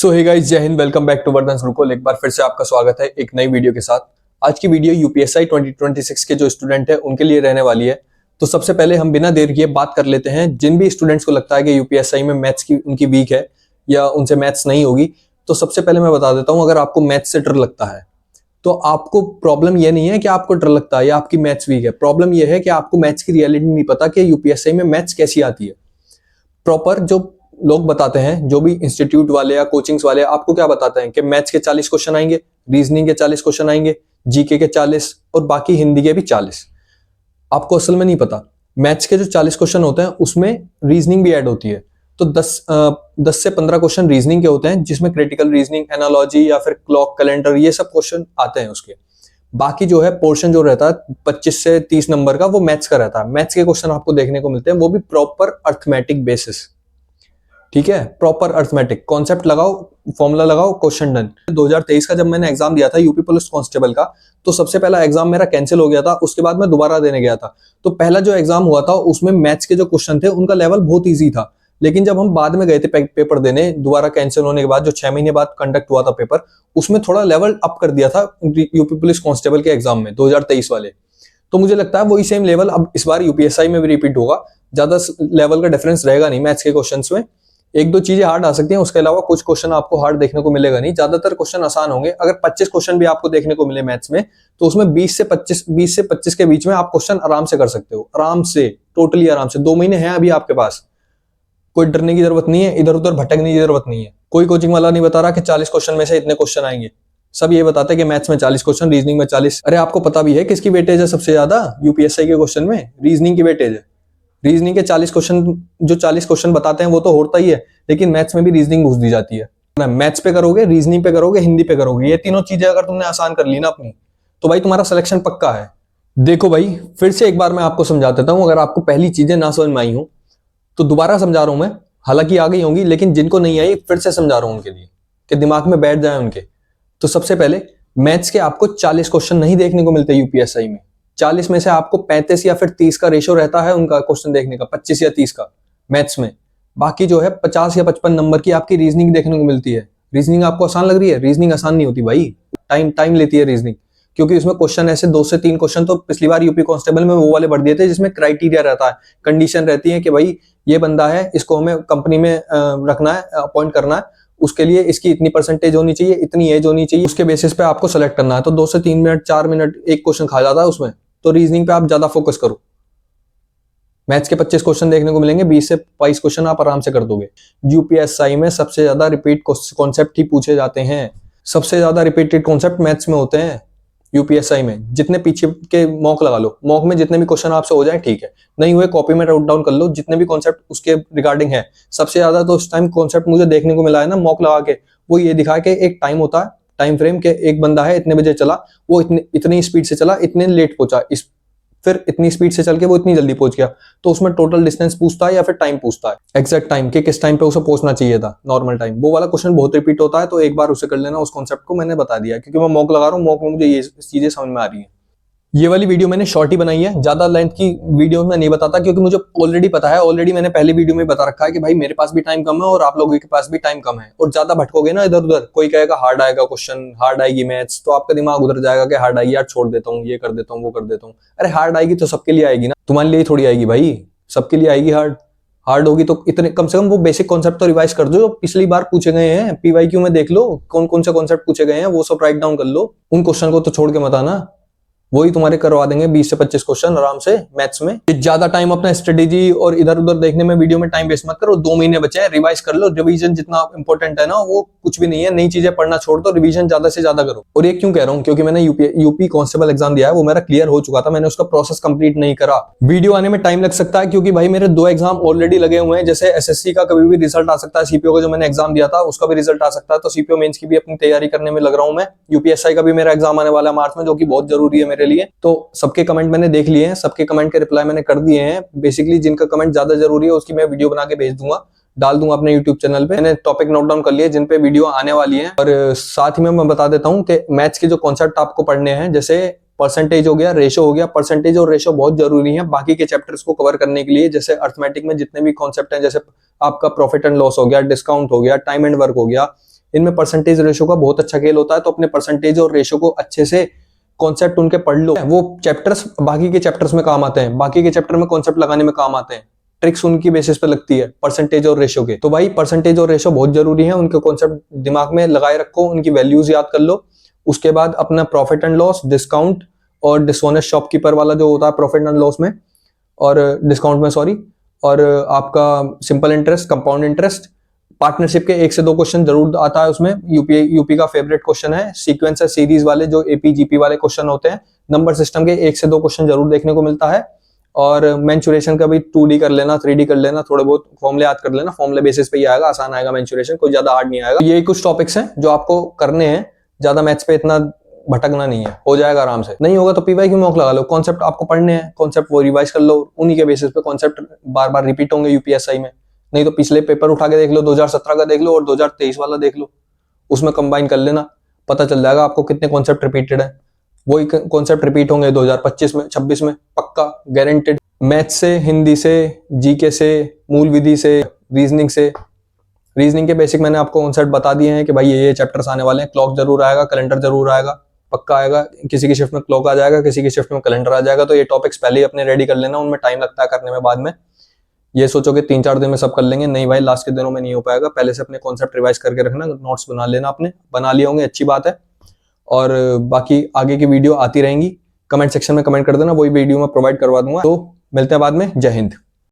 सो hey guys, जय हिंद। Welcome back to Vardhan Gurukul. एक बार फिर से आपका स्वागत है एक नई वीडियो के साथ। आज की वीडियो यूपीएससी 2026 के जो स्टूडेंट है उनके लिए रहने वाली है। तो सबसे पहले हम बिना देर किए बात कर लेते हैं। जिन भी स्टूडेंट्स को लगता है कि यूपीएससी में मैथ्स की उनकी वीक है या उनसे मैथ्स नहीं होगी, तो सबसे पहले मैं बता देता हूं, अगर आपको मैथ्स से डर लगता है तो आपको प्रॉब्लम ये नहीं है कि आपको डर लगता है या आपकी मैथ्स वीक है। प्रॉब्लम ये है कि आपको मैथ्स की रियलिटी नहीं पता कि यूपीएससी में मैथ्स कैसी आती है। प्रॉपर जो लोग बताते हैं, जो भी इंस्टीट्यूट वाले या कोचिंग्स वाले आपको क्या बताते हैं कि मैथ्स के 40 क्वेश्चन आएंगे, रीजनिंग के 40 क्वेश्चन आएंगे, जीके के 40 और बाकी हिंदी के भी 40। आपको असल में नहीं पता, मैथ्स के जो 40 क्वेश्चन होते हैं उसमें रीजनिंग भी ऐड होती है। तो 10 से 15 क्वेश्चन रीजनिंग के होते हैं, जिसमें क्रिटिकल रीजनिंग, एनालॉजी या फिर क्लॉक कैलेंडर, ये सब क्वेश्चन आते हैं उसके। बाकी जो है पोर्शन जो रहता है 25 से 30 नंबर का, वो मैथ्स का रहता है। मैथ्स के क्वेश्चन आपको देखने को मिलते हैं, वो भी प्रॉपर अर्थमेटिक बेसिस। ठीक है, प्रॉपर अर्थमेटिक कॉन्सेप्ट लगाओ, फॉर्मूला लगाओ, क्वेश्चन डन। 2023 का जब मैंने एग्जाम दिया था यूपी पुलिस कांस्टेबल का, तो सबसे पहला एग्जाम मेरा कैंसिल हो गया था। उसके बाद मैं दोबारा देने गया था। तो पहला जो एग्जाम हुआ था उसमें मैथ्स के जो क्वेश्चन थे उनका लेवल बहुत ईजी था। लेकिन जब हम बाद में गए थे पेपर देने, दोबारा कैंसिल होने के बाद जो 6 महीने बाद कंडक्ट हुआ था पेपर, उसमें थोड़ा लेवल अप कर दिया था यूपी पुलिस कांस्टेबल के एग्जाम में 2023 वाले। तो मुझे लगता है वही सेम लेवल अब इस बार यूपीएससी में भी रिपीट होगा। ज्यादा लेवल का डिफरेंस रहेगा नहीं मैथ्स के क्वेश्चंस में। एक दो चीजें हार्ड आ सकती हैं, उसके अलावा कुछ क्वेश्चन आपको हार्ड देखने को मिलेगा नहीं। ज्यादातर क्वेश्चन आसान होंगे। अगर 25 क्वेश्चन भी आपको देखने को मिले मैथ्स में, तो उसमें 20 से 25 के बीच में आप क्वेश्चन आराम से कर सकते हो। आराम से, टोटली आराम से। 2 महीने हैं अभी आपके पास, कोई डरने की जरूरत नहीं है, इधर उधर भटकने की जरूरत नहीं है। कोई कोचिंग वाला नहीं बता रहा कि 40 क्वेश्चन में से इतने क्वेश्चन आएंगे। सब ये बताते हैं कि मैथ्स में 40 क्वेश्चन, रीजनिंग में 40। अरे आपको पता भी है किसकी वेटेज है सबसे ज्यादा यूपीएससी के क्वेश्चन में? रीजनिंग की वेटेज है। रीजनिंग के 40 क्वेश्चन, जो 40 क्वेश्चन बताते हैं वो तो होता ही है, लेकिन मैथ्स में भी रीजनिंग घुस दी जाती है। मैथ्स पे करोगे, रीजनिंग पे करोगे, हिंदी पे करोगे, ये तीनों चीजें अगर तुमने आसान कर ली ना अपनी, तो भाई तुम्हारा सिलेक्शन पक्का है। देखो भाई, फिर से एक बार मैं आपको समझा देता हूं। अगर आपको पहली चीजें ना समझ में आई हो तो दोबारा समझा रहा हूं मैं। हालांकि आ गई होंगी, लेकिन जिनको नहीं आई फिर से समझा रहा हूं उनके लिए, कि दिमाग में बैठ जाए उनके। तो सबसे पहले, मैथ्स के आपको 40 क्वेश्चन नहीं देखने को मिलते यूपीएससी में। 40 में से आपको 35 या फिर 30 का रेशो रहता है उनका क्वेश्चन देखने का, 25 या 30 का मैथ्स में। बाकी जो है 50 या 55 नंबर की आपकी रीजनिंग देखने को मिलती है। रीजनिंग आपको आसान लग रही है? रीजनिंग आसान नहीं होती भाई, टाइम लेती है रीजनिंग। क्योंकि उसमें क्वेश्चन ऐसे 2 से 3 क्वेश्चन तो पिछली बार यूपी कांस्टेबल में वो वाले बढ़ दिए थे, जिसमें क्राइटेरिया रहता है, कंडीशन रहती है कि भाई ये बंदा है, इसको हमें कंपनी में रखना है, अपॉइंट करना है, उसके लिए इसकी इतनी परसेंटेज होनी चाहिए, इतनी एज होनी चाहिए, उसके बेसिस पे आपको सेलेक्ट करना है। तो 2 से 3 मिनट, 4 मिनट एक क्वेश्चन खा जाता है उसमें। तो रीजनिंग पे आप ज्यादा फोकस करो। मैथ्स के 25 क्वेश्चन देखने को मिलेंगे, 20 से 22 क्वेश्चन आप आराम से कर दोगे। यूपीएससी में सबसे ज्यादा रिपीट कॉन्सेप्ट ही पूछे जाते हैं। सबसे ज्यादा रिपीटेड कॉन्सेप्ट मैथ्स में होते हैं यूपीएससी में। जितने पीछे के मॉक लगा लो, मॉक में जितने भी क्वेश्चन आपसे हो जाए ठीक है, नहीं हुए कॉपी में नोट डाउन कर लो जितने भी कॉन्सेप्ट उसके रिगार्डिंग है। सबसे ज्यादा तो उस टाइम कॉन्सेप्ट मुझे देखने को मिला है ना मॉक लगा के, वो ये दिखा के एक टाइम होता है, टाइम फ्रेम के, एक बंदा है इतने बजे चला, वो इतनी स्पीड से चला, इतने लेट पहुंचा, फिर इतनी स्पीड से चल के वो इतनी जल्दी पहुंच गया। तो उसमें टोटल डिस्टेंस पूछता है या फिर टाइम पूछता है, एग्जैक्ट टाइम के किस टाइम पे उसे पहुंचना चाहिए था, नॉर्मल टाइम। वो वाला क्वेश्चन बहुत रिपीट होता है, तो एक बार उसे कर लेना। उस कॉन्सेप्ट को मैंने बता दिया क्योंकि मैं मॉक लगा रहा हूँ, मॉक में मुझे ये चीजें समझ में आ रही है। ये वाली वीडियो मैंने शॉर्ट ही बनाई है, ज्यादा लेंथ की वीडियो में नहीं बताता, क्योंकि मुझे ऑलरेडी पता है, ऑलरेडी मैंने पहले वीडियो में बता रखा है कि भाई मेरे पास भी टाइम कम है और आप लोगों के पास भी टाइम कम है। और ज्यादा भटकोगे ना इधर उधर, कोई कहेगा हार्ड आएगा क्वेश्चन, हार्ड आएगी मैथ्स, तो आपका दिमाग उधर जाएगा कि हार्ड आएगी यार, छोड़ देता हूँ, ये कर देता हूँ, वो कर देता हूँ। अरे हार्ड आएगी तो सबके लिए आएगी ना, तुम्हारे लिए थोड़ी आएगी भाई, सबके लिए आएगी हार्ड। हार्ड होगी तो इतने कम से कम वो बेसिक कॉन्सेप्ट तो रिवाइज कर दो जो पिछली बार पूछे गए हैं। पीवाईक्यू में देख लो कौन कौन से कॉन्सेप्ट पूछे गए हैं, वो सब राइट डाउन कर लो। उन क्वेश्चन को तो छोड़ के मत आना, वही तुम्हारे करवा देंगे 20 से 25 क्वेश्चन आराम से मैथ्स में। ज्यादा टाइम अपना स्ट्रेटेजी और इधर उधर देखने में, वीडियो में टाइम वेस्ट मत करो। 2 महीने बचे हैं, रिवाइज कर लो। रिवीजन जितना इंपॉर्टेंट है ना, वो कुछ भी नहीं है। नई चीजें पढ़ना छोड़ दो, रिवीजन ज्यादा से ज्यादा करो। और ये क्यों कह रहा हूँ, क्योंकि मैंने यूपी कांस्टेबल एग्जाम दिया है, वो मेरा क्लियर हो चुका था, मैंने उसका प्रोसेस कंप्लीट नहीं करा। वीडियो आने में टाइम लग सकता है क्योंकि भाई मेरे 2 एग्जाम ऑलरेडी लगे हुए हैं। जैसे एसएससी का कभी भी रिजल्ट आ सकता है, सीपीओ का जो मैंने एग्जाम दिया था उसका भी रिजल्ट आ सकता है। तो सीपीओ मेंस की भी अपनी तैयारी करने में लग रहा हूं मैं। यूपीएससी का भी मेरा एग्जाम आने वाला है मार्च में, जो कि बहुत जरूरी है मेरे लिए। तो सबके कमेंट मैंने देख लिए हैं, सबके कमेंट के रिप्लाई मैंने कर दिए हैं। बेसिकली जिनका कमेंट ज्यादा जरूरी है उसकी मैं वीडियो बना के भेज दूंगा, डाल दूंगा अपने यूट्यूब चैनल पे। मैंने टॉपिक नोट डाउन कर लिए जिन पे वीडियो आने वाली है। और साथ ही में मैं बता देता हूँ कि मैथ्स के जो कॉन्सेप्ट आपको पढ़ने हैं, जैसे परसेंटेज हो गया, रेशो हो गया। परसेंटेज और रेशो बहुत जरूरी है बाकी के चैप्टर्स को कवर करने के लिए। जैसे अर्थमेटिक में जितने भी कॉन्सेप्ट हैं, जैसे आपका प्रॉफिट एंड लॉस हो गया, डिस्काउंट हो गया, टाइम एंड वर्क हो गया, इनमें परसेंटेज रेशो का बहुत अच्छा खेल होता है। तो अपने परसेंटेज और रेशो को अच्छे से कॉन्सेप्ट उनके पढ़ लो। वो चैप्टर्स बाकी के चैप्टर्स में काम आते हैं, बाकी के चैप्टर में कॉन्सेप्ट लगाने में काम आते हैं, ट्रिक्स उनकी बेसिस पे लगती है परसेंटेज और रेशो के। तो भाई परसेंटेज और रेशो बहुत जरूरी है, उनके कॉन्सेप्ट दिमाग में लगाए रखो, उनकी वैल्यूज याद कर लो। उसके बाद अपना प्रॉफिट एंड लॉस, डिस्काउंट और डिसऑनेस्ट शॉपकीपर वाला जो होता है प्रॉफिट एंड लॉस में और डिस्काउंट में, सॉरी, और आपका simple interest, compound interest, partnership के 1 से 2 क्वेश्चन जरूर आता है उसमें। यूपी का फेवरेट क्वेश्चन है। सीक्वेंस है सीरीज वाले जो एपी जीपी वाले क्वेश्चन होते हैं, नंबर सिस्टम के 1 से 2 क्वेश्चन जरूर देखने को मिलता है। और मेंसुरेशन का भी 2D कर लेना, 3D कर लेना, थोड़े बहुत फॉर्मुले याद कर लेना। फॉर्मुले बेसिस पे ही आएगा, आसान आएगा मेंसुरेशन, कोई ज्यादा हार्ड नहीं आएगा। ये कुछ टॉपिक्स हैं जो आपको करने हैं, ज्यादा मैथ्स पे इतना भटकना नहीं है, हो जाएगा आराम से। नहीं होगा तो पीवाई की मॉक लगा लो, कॉन्सेप्ट आपको पढ़ने हैं, कॉन्सेप्ट वो रिवाइज कर लो, उन्हीं के बेसिस पे कॉन्सेप्ट बार बार रिपीट होंगे यूपीएसआई में। नहीं तो पिछले पेपर उठा के देख लो, 2017 का देख लो और 2023 वाला देख लो, उसमें कंबाइन कर लेना, पता चल जाएगा आपको कितने कॉन्सेप्ट रिपीटेड है। वही कॉन्सेप्ट रिपीट होंगे 2025 में, 26 में, पक्का गारंटेड। मैथ से, हिंदी से, जीके से, मूल विधि से, रीजनिंग से। रीजनिंग के बेसिक मैंने आपको कॉन्सेप्ट बता दिए हैं कि भाई ये चैप्टर्स आने वाले हैं। क्लॉक जरूर आएगा, कैलेंडर जरूर आएगा, पक्का आएगा। किसी की शिफ्ट में क्लॉक आ जाएगा, किसी की शिफ्ट में कैलेंडर आ जाएगा। तो ये टॉपिक्स पहले ही अपने रेडी कर लेना, उनमें टाइम लगता है करने में। बाद में ये सोचो कि 3-4 दिन में सब कर लेंगे, नहीं भाई, लास्ट के दिनों में नहीं हो पाएगा। पहले से अपने कॉन्सेप्ट रिवाइज करके रखना, नोट्स बना लेना, आपने बना लिए होंगे, अच्छी बात है। और बाकी आगे की वीडियो आती रहेंगी, कमेंट सेक्शन में कमेंट कर देना, वही वीडियो मैं प्रोवाइड करवा दूंगा। तो मिलते हैं बाद में, जय हिंद।